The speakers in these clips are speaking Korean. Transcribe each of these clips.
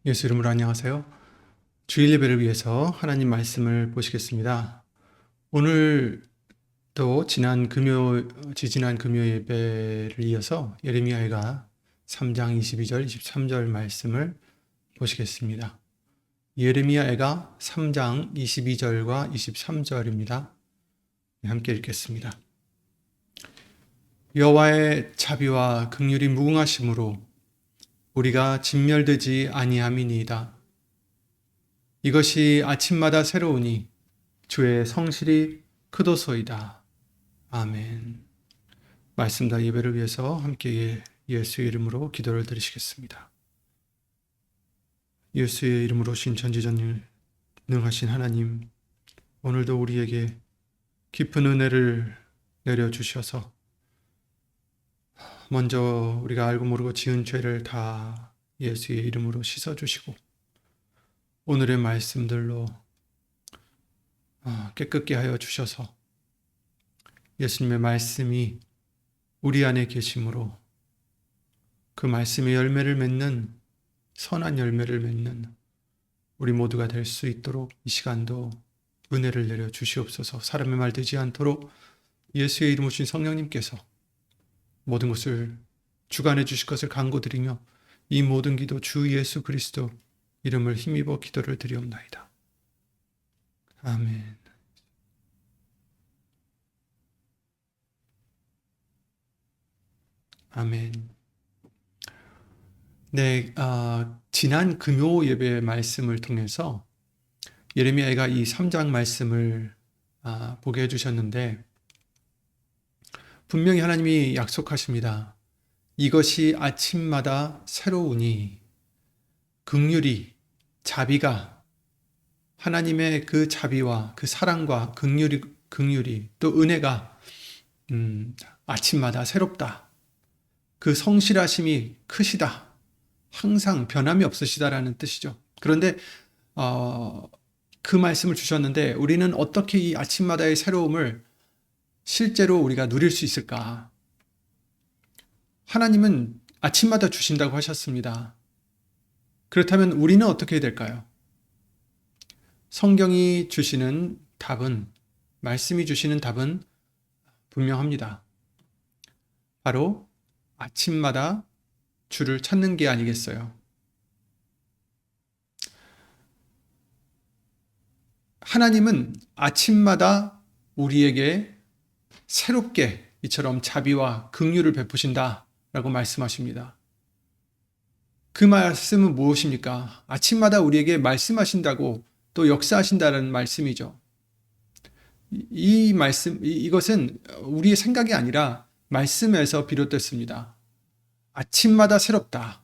예수 이름으로 안녕하세요. 주일 예배를 위해서 하나님 말씀을 보시겠습니다. 오늘도 지지난 금요 예배를 이어서 예레미야가 3장 22절, 23절 말씀을 보시겠습니다. 예레미야가 3장 22절과 23절입니다. 함께 읽겠습니다. 여호와의 자비와 긍휼이 무궁하심으로 우리가 진멸되지 아니함이니이다. 이것이 아침마다 새로우니 주의 성실이 크도소이다. 아멘. 말씀과 예배를 위해서 함께 예수의 이름으로 기도를 드리시겠습니다. 예수의 이름으로 신천지전능하신 하나님, 오늘도 우리에게 깊은 은혜를 내려주셔서 먼저 우리가 알고 모르고 지은 죄를 다 예수의 이름으로 씻어주시고 오늘의 말씀들로 깨끗게 하여 주셔서 예수님의 말씀이 우리 안에 계심으로 그 말씀의 열매를 맺는 선한 열매를 맺는 우리 모두가 될 수 있도록 이 시간도 은혜를 내려 주시옵소서. 사람의 말 되지 않도록 예수의 이름 오신 성령님께서 모든 것을 주관해 주실 것을 간구드리며 이 모든 기도 주 예수 그리스도 이름을 힘입어 기도를 드리옵나이다. 아멘. 아멘. 네, 지난 금요 예배 말씀을 통해서 예레미야가 이 3장 말씀을 보게 해주셨는데 분명히 하나님이 약속하십니다. 이것이 아침마다 새로우니 긍휼이 자비가 하나님의 그 자비와 그 사랑과 긍휼이 또 은혜가 아침마다 새롭다. 그 성실하심이 크시다. 항상 변함이 없으시다라는 뜻이죠. 그런데 그 말씀을 주셨는데 우리는 어떻게 이 아침마다의 새로움을 실제로 우리가 누릴 수 있을까? 하나님은 아침마다 주신다고 하셨습니다. 그렇다면 우리는 어떻게 해야 될까요? 성경이 주시는 답은, 말씀이 주시는 답은 분명합니다. 바로 아침마다 주를 찾는 게 아니겠어요? 하나님은 아침마다 우리에게 새롭게 이처럼 자비와 긍휼을 베푸신다라고 말씀하십니다. 그 말씀은 무엇입니까? 아침마다 우리에게 말씀하신다고 또 역사하신다는 말씀이죠. 이 말씀, 이것은 우리의 생각이 아니라 말씀에서 비롯됐습니다. 아침마다 새롭다.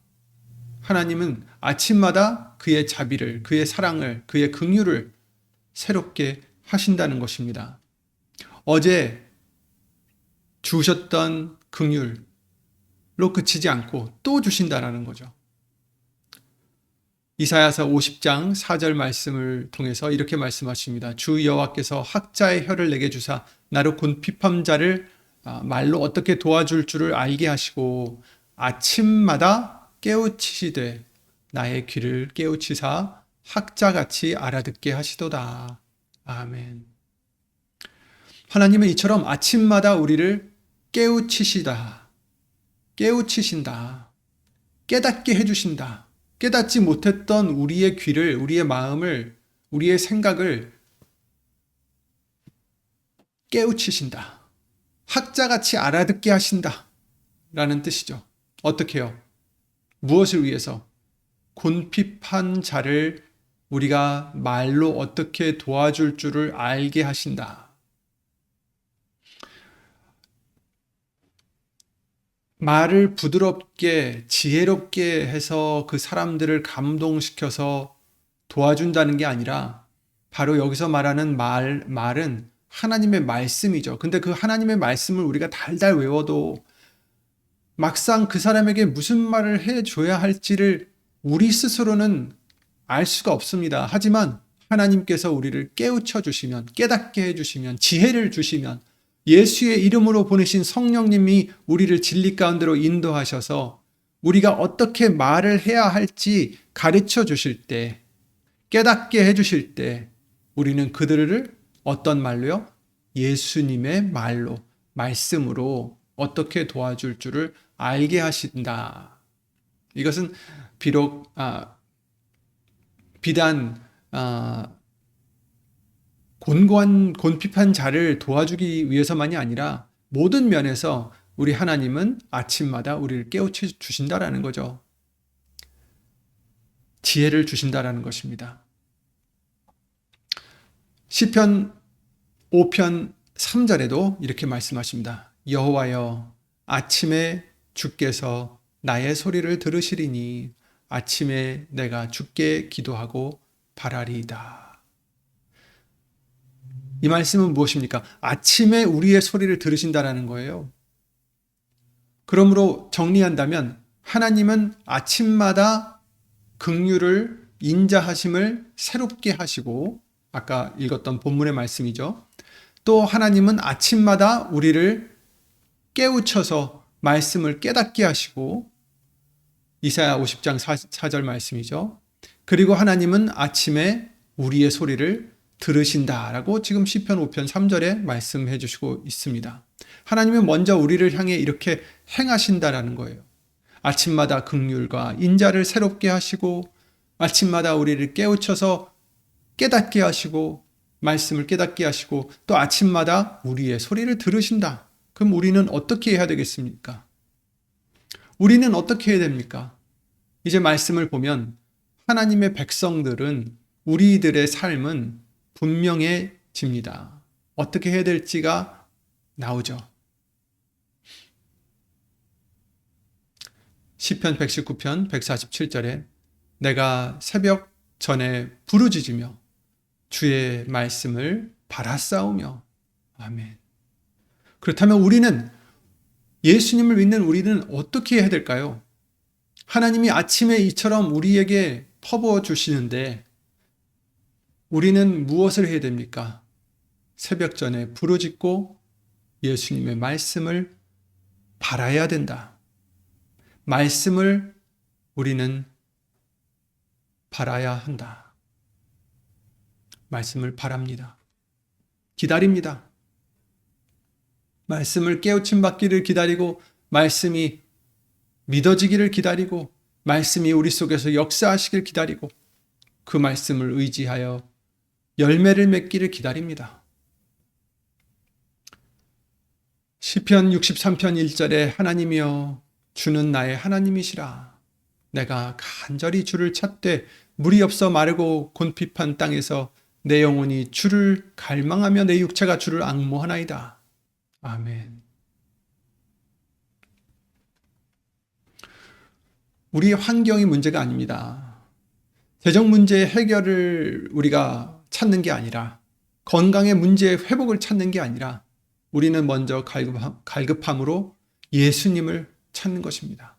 하나님은 아침마다 그의 자비를, 그의 사랑을, 그의 긍휼을 새롭게 하신다는 것입니다. 어제 주셨던 긍휼로 그치지 않고 또 주신다라는 거죠. 이사야서 50장 4절 말씀을 통해서 이렇게 말씀하십니다. 주 여호와께서 학자의 혀를 내게 주사 나로 곧 피팜자를 말로 어떻게 도와줄 줄을 알게 하시고 아침마다 깨우치시되 나의 귀를 깨우치사 학자같이 알아듣게 하시도다. 아멘. 하나님은 이처럼 아침마다 우리를 깨우치신다. 깨닫게 해주신다. 깨닫지 못했던 우리의 귀를, 우리의 마음을, 우리의 생각을 깨우치신다. 학자같이 알아듣게 하신다. 라는 뜻이죠. 어떻게요? 무엇을 위해서? 곤핍한 자를 우리가 말로 어떻게 도와줄 줄을 알게 하신다. 말을 부드럽게 지혜롭게 해서 그 사람들을 감동시켜서 도와준다는 게 아니라 바로 여기서 말하는 말은 하나님의 말씀이죠. 근데 그 하나님의 말씀을 우리가 달달 외워도 막상 그 사람에게 무슨 말을 해줘야 할지를 우리 스스로는 알 수가 없습니다. 하지만 하나님께서 우리를 깨우쳐 주시면, 깨닫게 해주시면, 지혜를 주시면 예수의 이름으로 보내신 성령님이 우리를 진리 가운데로 인도하셔서 우리가 어떻게 말을 해야 할지 가르쳐 주실 때, 깨닫게 해 주실 때 우리는 그들을 어떤 말로요? 예수님의 말로, 말씀으로 어떻게 도와줄 줄을 알게 하신다. 이것은 비록 비단 곤핍한 자를 도와주기 위해서만이 아니라 모든 면에서 우리 하나님은 아침마다 우리를 깨우쳐 주신다라는 거죠. 지혜를 주신다라는 것입니다. 시편 5편 3절에도 이렇게 말씀하십니다. 여호와여, 아침에 주께서 나의 소리를 들으시리니 아침에 내가 주께 기도하고 바라리이다. 이 말씀은 무엇입니까? 아침에 우리의 소리를 들으신다라는 거예요. 그러므로 정리한다면 하나님은 아침마다 긍휼을 인자하심을 새롭게 하시고, 아까 읽었던 본문의 말씀이죠. 또 하나님은 아침마다 우리를 깨우쳐서 말씀을 깨닫게 하시고, 이사야 50장 4절 말씀이죠. 그리고 하나님은 아침에 우리의 소리를 들으신다라고 지금 시편 5편 3절에 말씀해 주시고 있습니다. 하나님은 먼저 우리를 향해 이렇게 행하신다라는 거예요. 아침마다 긍휼과 인자를 새롭게 하시고, 아침마다 우리를 깨우쳐서 깨닫게 하시고, 말씀을 깨닫게 하시고, 또 아침마다 우리의 소리를 들으신다. 그럼 우리는 어떻게 해야 되겠습니까? 우리는 어떻게 해야 됩니까? 이제 말씀을 보면 하나님의 백성들은, 우리들의 삶은 분명해집니다. 어떻게 해야 될지가 나오죠. 시편 119편 147절에 내가 새벽 전에 부르짖으며 주의 말씀을 바라싸우며. 아멘. 그렇다면 우리는, 예수님을 믿는 우리는 어떻게 해야 될까요? 하나님이 아침에 이처럼 우리에게 퍼부어 주시는데 우리는 무엇을 해야 됩니까? 새벽 전에 부르짖고 예수님의 말씀을 바라야 된다. 말씀을 우리는 바라야 한다. 말씀을 바랍니다. 기다립니다. 말씀을 깨우침 받기를 기다리고, 말씀이 믿어지기를 기다리고, 말씀이 우리 속에서 역사하시길 기다리고, 그 말씀을 의지하여 열매를 맺기를 기다립니다. 시편 63편 1절에 하나님이여 주는 나의 하나님이시라. 내가 간절히 주를 찾되 물이 없어 마르고 곤핍한 땅에서 내 영혼이 주를 갈망하며 내 육체가 주를 앙모하나이다. 아멘. 우리의 환경이 문제가 아닙니다. 재정 문제의 해결을 우리가 찾는 게 아니라, 건강의 문제의 회복을 찾는 게 아니라, 우리는 먼저 갈급함으로 예수님을 찾는 것입니다.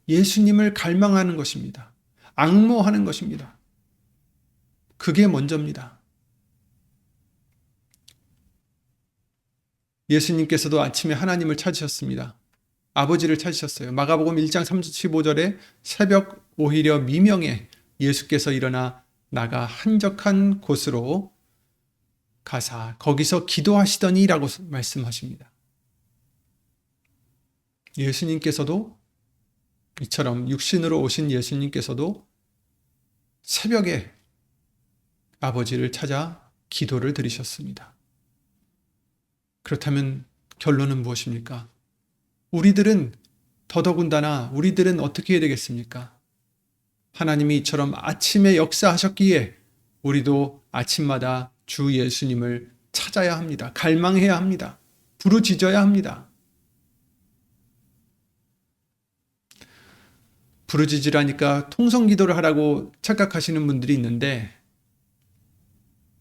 예수님을 갈망하는 것입니다. 앙모하는 것입니다. 그게 먼저입니다. 예수님께서도 아침에 하나님을 찾으셨습니다. 아버지를 찾으셨어요. 마가복음 1장 35절에 새벽 오히려 미명에 예수께서 일어나 나가 한적한 곳으로 가사 거기서 기도하시더니라고 말씀하십니다. 예수님께서도, 이처럼 육신으로 오신 예수님께서도 새벽에 아버지를 찾아 기도를 드리셨습니다. 그렇다면 결론은 무엇입니까? 우리들은 더더군다나 우리들은 어떻게 해야 되겠습니까? 하나님이 이처럼 아침에 역사하셨기에 우리도 아침마다 주 예수님을 찾아야 합니다. 갈망해야 합니다. 부르짖어야 합니다. 부르짖으라니까 통성기도를 하라고 착각하시는 분들이 있는데,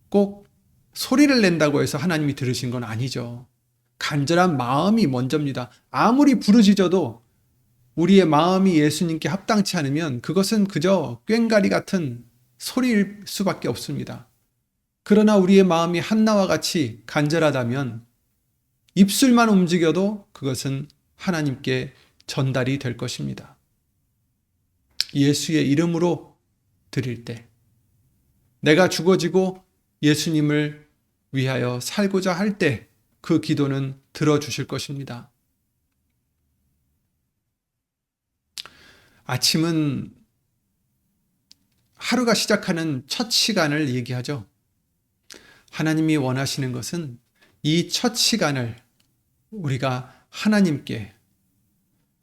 꼭 소리를 낸다고 해서 하나님이 들으신 건 아니죠. 간절한 마음이 먼저입니다. 아무리 부르짖어도 우리의 마음이 예수님께 합당치 않으면 그것은 그저 꽹가리 같은 소리일 수밖에 없습니다. 그러나 우리의 마음이 한나와 같이 간절하다면 입술만 움직여도 그것은 하나님께 전달이 될 것입니다. 예수의 이름으로 드릴 때, 내가 죽어지고 예수님을 위하여 살고자 할 때 그 기도는 들어주실 것입니다. 아침은 하루가 시작하는 첫 시간을 얘기하죠. 하나님이 원하시는 것은 이 첫 시간을 우리가 하나님께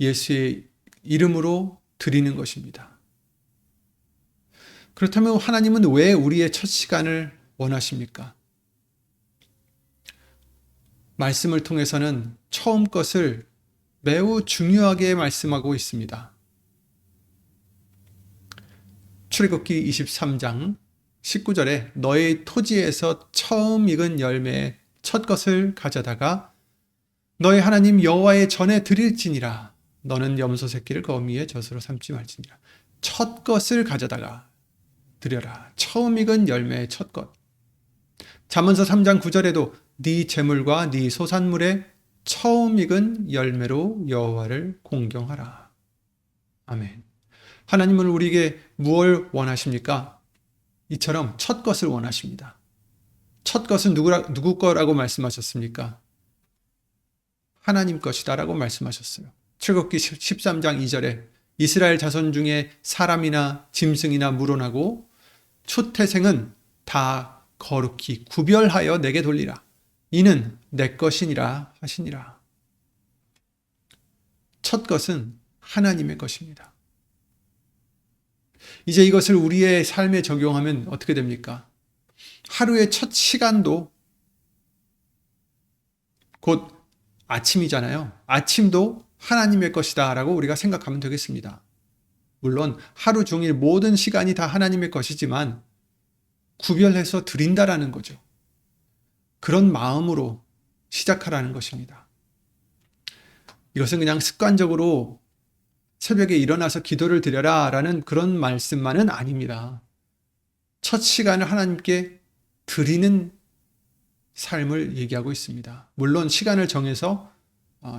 예수의 이름으로 드리는 것입니다. 그렇다면 하나님은 왜 우리의 첫 시간을 원하십니까? 말씀을 통해서는 처음 것을 매우 중요하게 말씀하고 있습니다. 출애굽기 23장 19절에 너의 토지에서 처음 익은 열매의 첫 것을 가져다가 너의 하나님 여호와의 전에 드릴지니라. 너는 염소 새끼를 거미의 젖으로 삼지 말지니라. 첫 것을 가져다가 드려라. 처음 익은 열매의 첫 것. 잠언서 3장 9절에도 네 재물과 네 소산물의 처음 익은 열매로 여호와를 공경하라. 아멘. 하나님은 우리에게 무엇을 원하십니까? 이처럼 첫 것을 원하십니다. 첫 것은 누구 거라고 말씀하셨습니까? 하나님 것이다라고 말씀하셨어요. 출애굽기 13장 2절에 이스라엘 자손 중에 사람이나 짐승이나 물어나고 초태생은 다 거룩히 구별하여 내게 돌리라. 이는 내 것이니라 하시니라. 첫 것은 하나님의 것입니다. 이제 이것을 우리의 삶에 적용하면 어떻게 됩니까? 하루의 첫 시간도 곧 아침이잖아요. 아침도 하나님의 것이다 라고 우리가 생각하면 되겠습니다. 물론 하루 종일 모든 시간이 다 하나님의 것이지만 구별해서 드린다라는 거죠. 그런 마음으로 시작하라는 것입니다. 이것은 그냥 습관적으로 새벽에 일어나서 기도를 드려라 라는 그런 말씀만은 아닙니다. 첫 시간을 하나님께 드리는 삶을 얘기하고 있습니다. 물론 시간을 정해서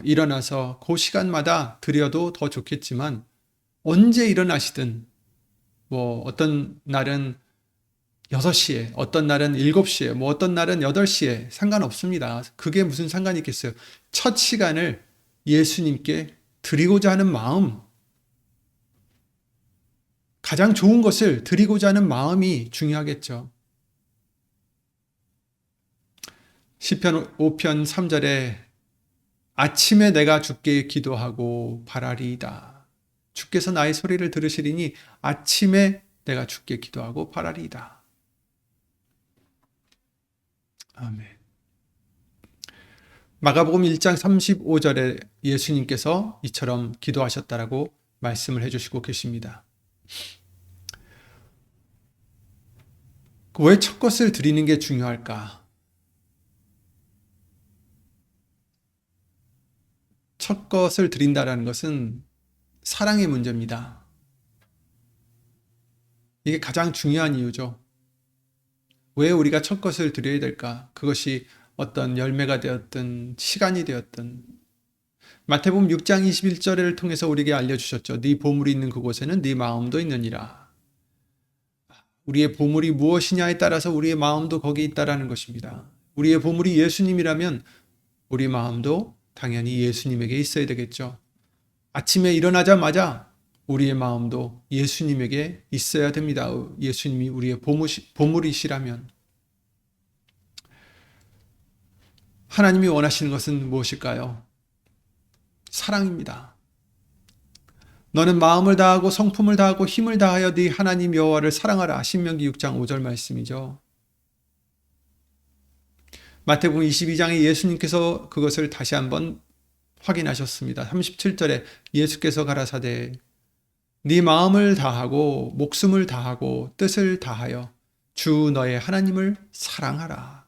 일어나서 그 시간마다 드려도 더 좋겠지만 언제 일어나시든 어떤 날은 6시에, 어떤 날은 7시에, 어떤 날은 8시에 상관없습니다. 그게 무슨 상관이 있겠어요. 첫 시간을 예수님께 드리고자 하는 마음, 가장 좋은 것을 드리고자 하는 마음이 중요하겠죠. 시편 5편 3절에 아침에 내가 주께 기도하고 바라리이다. 주께서 나의 소리를 들으시리니 아침에 내가 주께 기도하고 바라리이다. 아멘. 마가복음 1장 35절에 예수님께서 이처럼 기도하셨다라고 말씀을 해주시고 계십니다. 왜 첫 것을 드리는 게 중요할까? 첫 것을 드린다라는 것은 사랑의 문제입니다. 이게 가장 중요한 이유죠. 왜 우리가 첫 것을 드려야 될까? 그것이 어떤 열매가 되었든 시간이 되었든 마태복음 6장 21절을 통해서 우리에게 알려주셨죠. 네 보물이 있는 그곳에는 네 마음도 있느니라. 우리의 보물이 무엇이냐에 따라서 우리의 마음도 거기 있다라는 것입니다. 우리의 보물이 예수님이라면 우리 마음도 당연히 예수님에게 있어야 되겠죠. 아침에 일어나자마자 우리의 마음도 예수님에게 있어야 됩니다. 예수님이 우리의 보물이시라면. 하나님이 원하시는 것은 무엇일까요? 사랑입니다. 너는 마음을 다하고 성품을 다하고 힘을 다하여 네 하나님 여호와를 사랑하라. 신명기 6장 5절 말씀이죠. 마태복음 22장에 예수님께서 그것을 다시 한번 확인하셨습니다. 37절에 예수께서 가라사대 네 마음을 다하고 목숨을 다하고 뜻을 다하여 주 너의 하나님을 사랑하라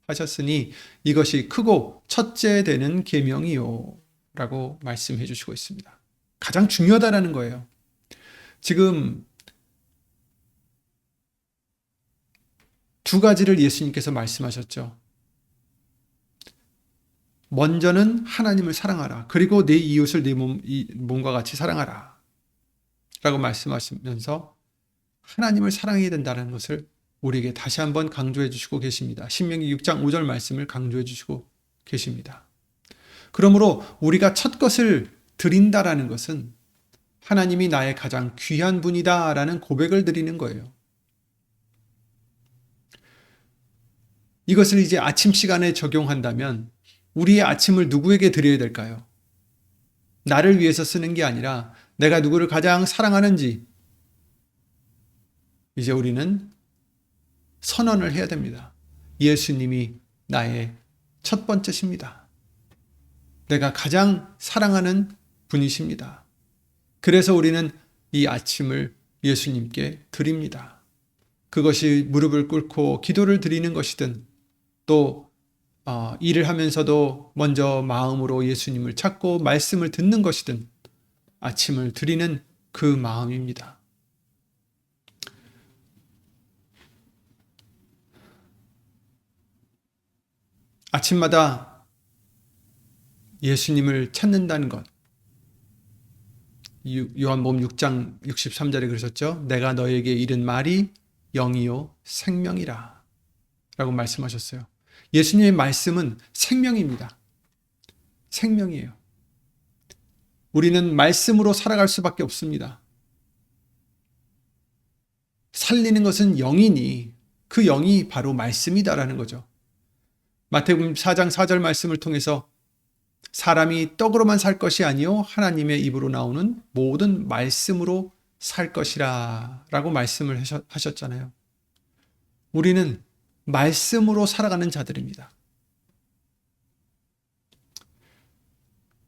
하셨으니 이것이 크고 첫째 되는 계명이요 라고 말씀해 주시고 있습니다. 가장 중요하다는 거예요. 지금 두 가지를 예수님께서 말씀하셨죠. 먼저는 하나님을 사랑하라. 그리고 내 이웃을 내 몸과 같이 사랑하라. 라고 말씀하시면서 하나님을 사랑해야 된다는 것을 우리에게 다시 한번 강조해 주시고 계십니다. 신명기 6장 5절 말씀을 강조해 주시고 계십니다. 그러므로 우리가 첫 것을 드린다라는 것은 하나님이 나의 가장 귀한 분이다라는 고백을 드리는 거예요. 이것을 이제 아침 시간에 적용한다면 우리의 아침을 누구에게 드려야 될까요? 나를 위해서 쓰는 게 아니라 내가 누구를 가장 사랑하는지 이제 우리는 선언을 해야 됩니다. 예수님이 나의 첫 번째십니다. 내가 가장 사랑하는 분이십니다. 그래서 우리는 이 아침을 예수님께 드립니다. 그것이 무릎을 꿇고 기도를 드리는 것이든 또 일을 하면서도 먼저 마음으로 예수님을 찾고 말씀을 듣는 것이든 아침을 드리는 그 마음입니다. 아침마다 예수님을 찾는다는 것. 요한복음 6장 63절에 그러셨죠. 내가 너에게 이른 말이 영이요 생명이라 라고 말씀하셨어요. 예수님의 말씀은 생명입니다. 생명이에요. 우리는 말씀으로 살아갈 수밖에 없습니다. 살리는 것은 영이니 그 영이 바로 말씀이다라는 거죠. 마태복음 4장 4절 말씀을 통해서 사람이 떡으로만 살 것이 아니요 하나님의 입으로 나오는 모든 말씀으로 살 것이라 라고 말씀을 하셨잖아요. 우리는 말씀으로 살아가는 자들입니다.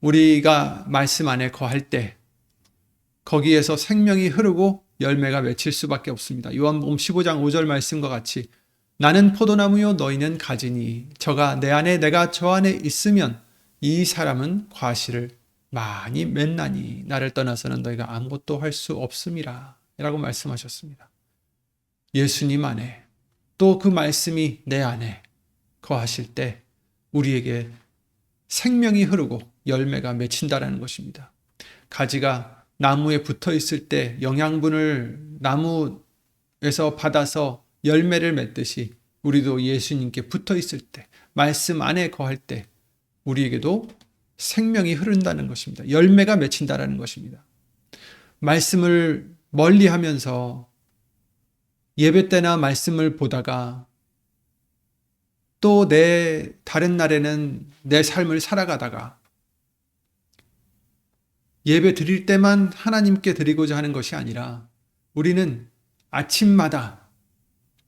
우리가 말씀 안에 거할 때 거기에서 생명이 흐르고 열매가 맺힐 수밖에 없습니다. 요한복음 15장 5절 말씀과 같이 나는 포도나무요 너희는 가지니 저가 내 안에 내가 저 안에 있으면 이 사람은 과실을 많이 맺나니 나를 떠나서는 너희가 아무것도 할 수 없음이라 라고 말씀하셨습니다. 예수님 안에 또 그 말씀이 내 안에 거하실 때 우리에게 생명이 흐르고 열매가 맺힌다라는 것입니다. 가지가 나무에 붙어 있을 때 영양분을 나무에서 받아서 열매를 맺듯이 우리도 예수님께 붙어 있을 때 말씀 안에 거할 때 우리에게도 생명이 흐른다는 것입니다. 열매가 맺힌다라는 것입니다. 말씀을 멀리 하면서 예배 때나 말씀을 보다가 또 다른 날에는 내 삶을 살아가다가 예배 드릴 때만 하나님께 드리고자 하는 것이 아니라 우리는 아침마다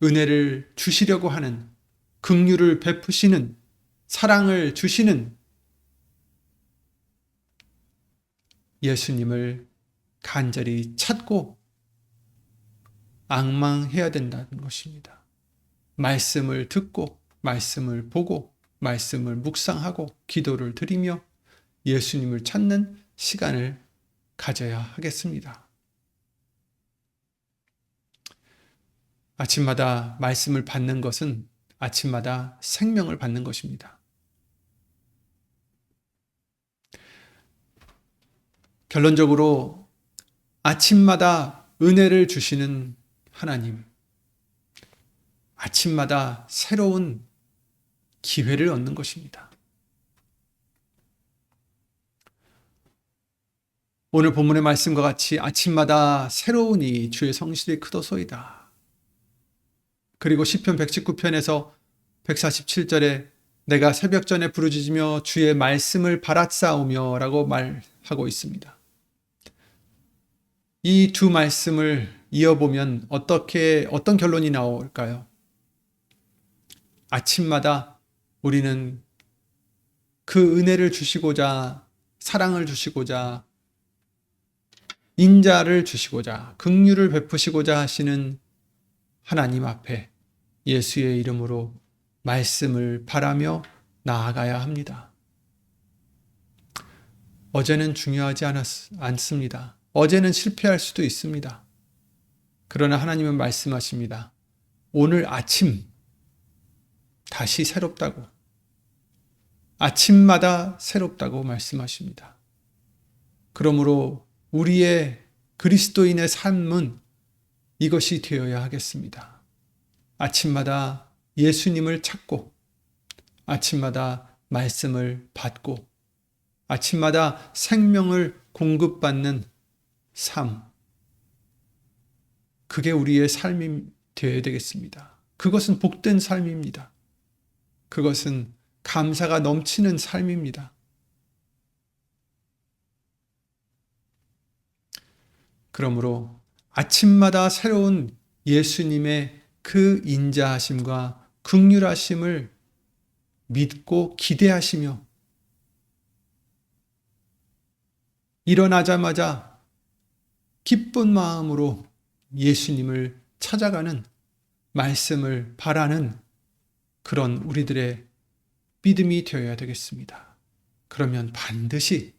은혜를 주시려고 하는 긍휼을 베푸시는 사랑을 주시는 예수님을 간절히 찾고 앙망해야 된다는 것입니다. 말씀을 듣고 말씀을 보고 말씀을 묵상하고 기도를 드리며 예수님을 찾는 시간을 가져야 하겠습니다. 아침마다 말씀을 받는 것은 아침마다 생명을 받는 것입니다. 결론적으로 아침마다 은혜를 주시는 하나님, 아침마다 새로운 기회를 얻는 것입니다. 오늘 본문의 말씀과 같이 아침마다 새로우니 주의 성실이 크도소이다. 그리고 시편 119편에서 147절에 내가 새벽 전에 부르짖으며 주의 말씀을 바라싸우며 라고 말하고 있습니다. 이 두 말씀을 이어보면 어떤 결론이 나올까요? 아침마다 우리는 그 은혜를 주시고자 사랑을 주시고자 인자를 주시고자 긍휼을 베푸시고자 하시는 하나님 앞에 예수의 이름으로 말씀을 바라며 나아가야 합니다. 어제는 중요하지 않습니다. 어제는 실패할 수도 있습니다. 그러나 하나님은 말씀하십니다. 오늘 아침 다시 새롭다고, 아침마다 새롭다고 말씀하십니다. 그러므로 우리의 그리스도인의 삶은 이것이 되어야 하겠습니다. 아침마다 예수님을 찾고, 아침마다 말씀을 받고, 아침마다 생명을 공급받는 삶. 그게 우리의 삶이 되어야 되겠습니다. 그것은 복된 삶입니다. 그것은 감사가 넘치는 삶입니다. 그러므로 아침마다 새로운 예수님의 그 인자하심과 긍휼하심을 믿고 기대하시며 일어나자마자 기쁜 마음으로 예수님을 찾아가는 말씀을 바라는 그런 우리들의 믿음이 되어야 되겠습니다. 그러면 반드시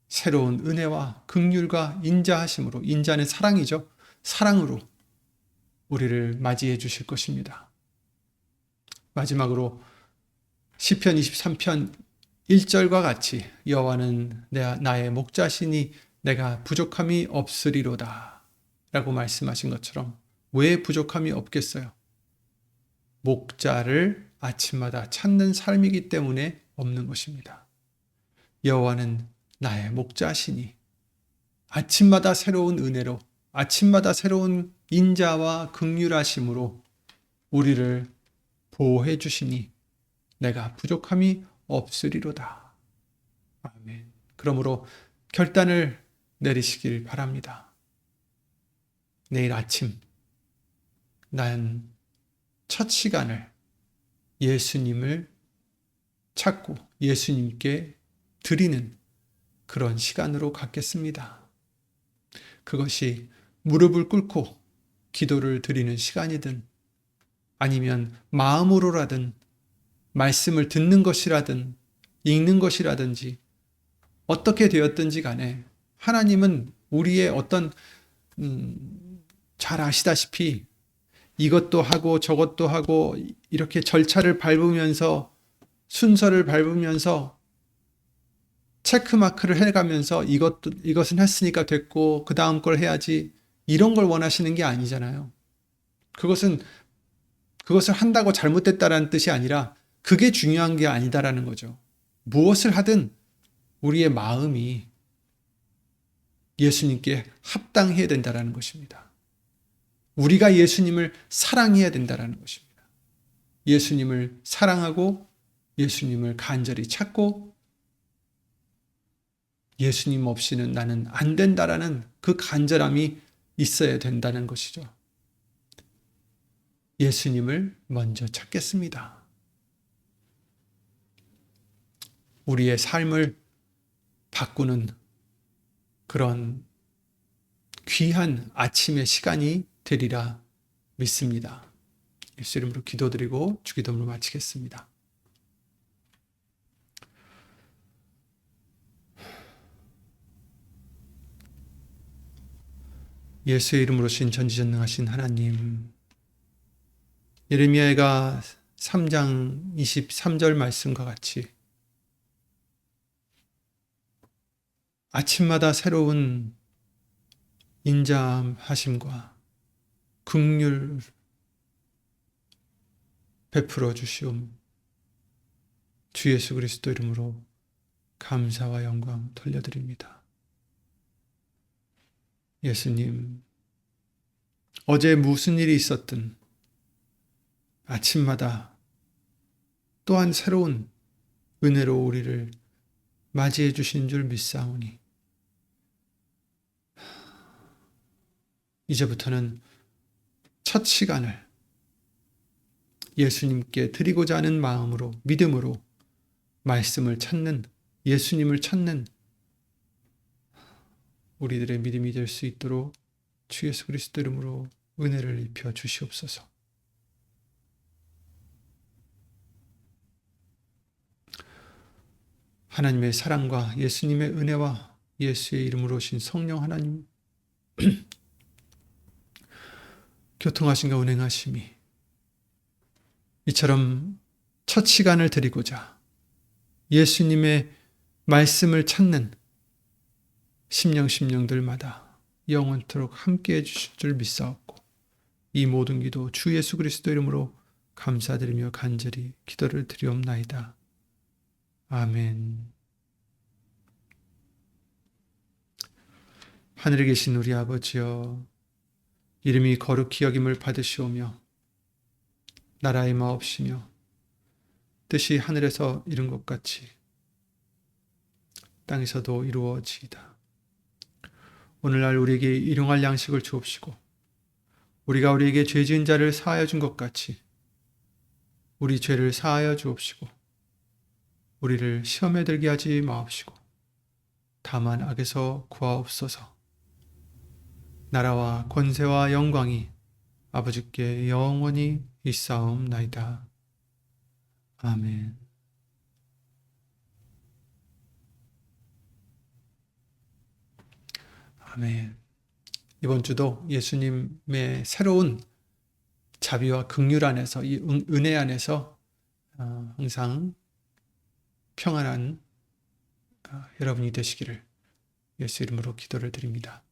새로운 은혜와 긍휼과 인자하심으로, 인자는 사랑이죠. 사랑으로 우리를 맞이해 주실 것입니다. 마지막으로 시편 23편 1절과 같이 여호와는 나의 목자시니 내가 부족함이 없으리로다 라고 말씀하신 것처럼 왜 부족함이 없겠어요? 목자를 아침마다 찾는 삶이기 때문에 없는 것입니다. 여호와는 나의 목자시니 아침마다 새로운 은혜로, 아침마다 새로운 인자와 긍휼하심으로 우리를 보호해 주시니 내가 부족함이 없으리로다. 아멘. 그러므로 결단을 내리시길 바랍니다. 내일 아침 난 첫 시간을 예수님을 찾고 예수님께 드리는 그런 시간으로 갖겠습니다. 그것이 무릎을 꿇고 기도를 드리는 시간이든 아니면 마음으로라든 말씀을 듣는 것이라든 읽는 것이라든지 어떻게 되었든지 간에 하나님은 우리의 어떤 잘 아시다시피 이것도 하고 저것도 하고 이렇게 절차를 밟으면서 순서를 밟으면서 체크마크를 해가면서 이것은 했으니까 됐고 그 다음 걸 해야지 이런 걸 원하시는 게 아니잖아요. 그것을 한다고 잘못됐다라는 뜻이 아니라 그게 중요한 게 아니다라는 거죠. 무엇을 하든 우리의 마음이 예수님께 합당해야 된다라는 것입니다. 우리가 예수님을 사랑해야 된다라는 것입니다. 예수님을 사랑하고 예수님을 간절히 찾고 예수님 없이는 나는 안 된다라는 그 간절함이 있어야 된다는 것이죠. 예수님을 먼저 찾겠습니다. 우리의 삶을 바꾸는 그런 귀한 아침의 시간이 되리라 믿습니다. 예수 이름으로 기도드리고 주기도문을 마치겠습니다. 예수의 이름으로 신 전지전능하신 하나님, 예레미야가 3장 23절 말씀과 같이 아침마다 새로운 인자하심과 긍휼 베풀어 주시옵. 주 예수 그리스도 이름으로 감사와 영광 돌려드립니다. 예수님, 어제 무슨 일이 있었든 아침마다 또한 새로운 은혜로 우리를 맞이해 주신 줄 믿사오니 이제부터는 첫 시간을 예수님께 드리고자 하는 마음으로, 믿음으로 말씀을 찾는, 예수님을 찾는 우리들의 믿음이 될 수 있도록 주 예수 그리스도 이름으로 은혜를 입혀 주시옵소서. 하나님의 사랑과 예수님의 은혜와 예수의 이름으로 오신 성령 하나님 교통하심과 운행하심이 이처럼 첫 시간을 드리고자 예수님의 말씀을 찾는 심령들마다 영원토록 함께해 주실 줄 믿사옵고 이 모든 기도 주 예수 그리스도 이름으로 감사드리며 간절히 기도를 드리옵나이다. 아멘. 하늘에 계신 우리 아버지여, 이름이 거룩히 여김을 받으시오며 나라의 마옵시며 뜻이 하늘에서 이룬 것 같이 땅에서도 이루어지이다. 오늘날 우리에게 일용할 양식을 주옵시고 우리가 우리에게 죄 지은 자를 사하여 준 것 같이 우리 죄를 사하여 주옵시고 우리를 시험에 들게 하지 마옵시고 다만 악에서 구하옵소서. 나라와 권세와 영광이 아버지께 영원히 있사옵나이다. 아멘. 아멘. 이번 주도 예수님의 새로운 자비와 긍휼 안에서, 이 은혜 안에서 항상 평안한 여러분이 되시기를 예수 이름으로 기도를 드립니다.